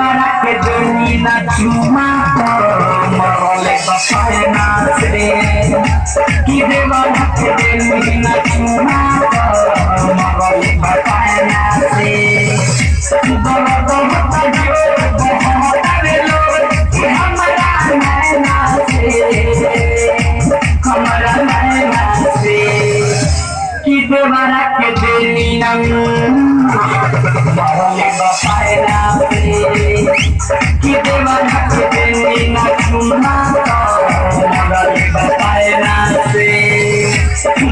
देवरा के देनी ना चुमा मरले बपाए ना से कि देवरा के देनी ना चुमा मरले बपाए ना से दोनों दोनों तजो बहुत बेलो हमारा नैना से हमारा नैना से कि देवरा के देनी ना मरले बपाए ना से कि देवरा के देनी ना चुमा मरले बपाए ना से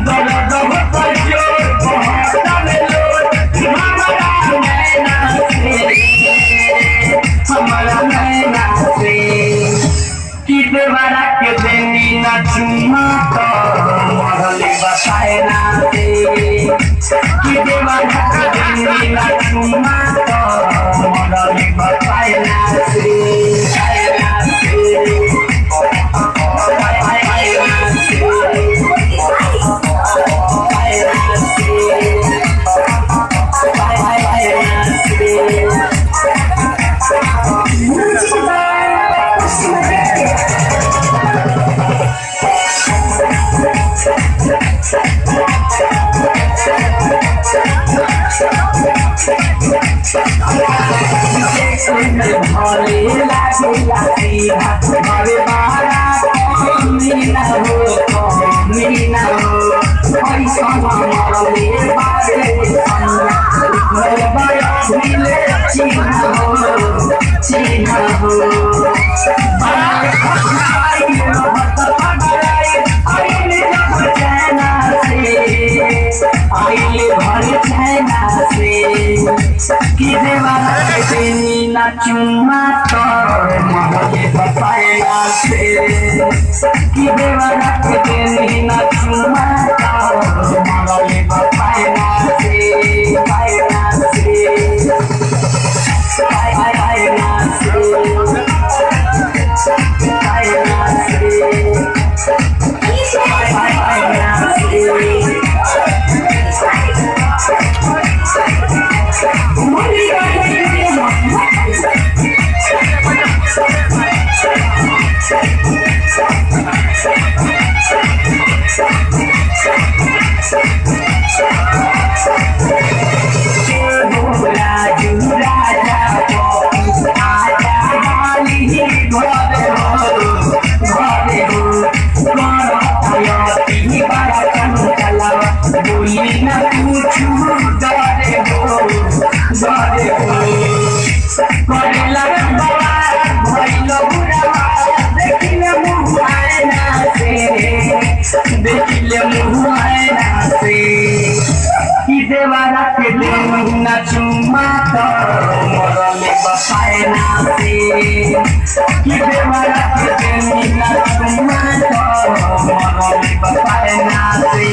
दोनों दोनों तजो बहुत बेलो हमारा नैना से हमारा नैना से कि देवरा के देनी ना चुमा मरले बपाए ना से कि देवरा के देनी ना चुमा मरले बपाए ना से भले लागे लागे भले बारा मीना हो पैसा मरले बारे भले बारा मिले चिन्ह हो बारे खाई रहत पगलाई आइले जब चैना से आइले भर चैना से कि देवरा के देनी ना चुमा मरले बपाए ना से कि देवरा के देनी ना चुमा मरले बपाए ना से पाए ना से पाए ना से पाए ना से पाए ना से देखिले मुहायना से कि देवरा के देनी ना चुमा मरले बपाए ना से कि देवरा के देनी ना चुमा मरले बपाए ना से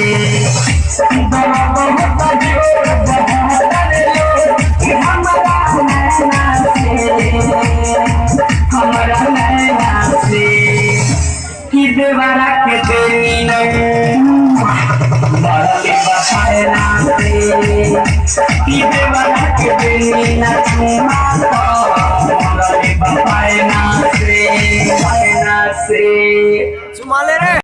दोनों दोनों तजो बहुत बेलो हमारा नैना से हमारा नैना से कि देवरा के देनी ना मरले बपाए ना से कि देवरा के देनी ना चुमा मरले बपाए ना से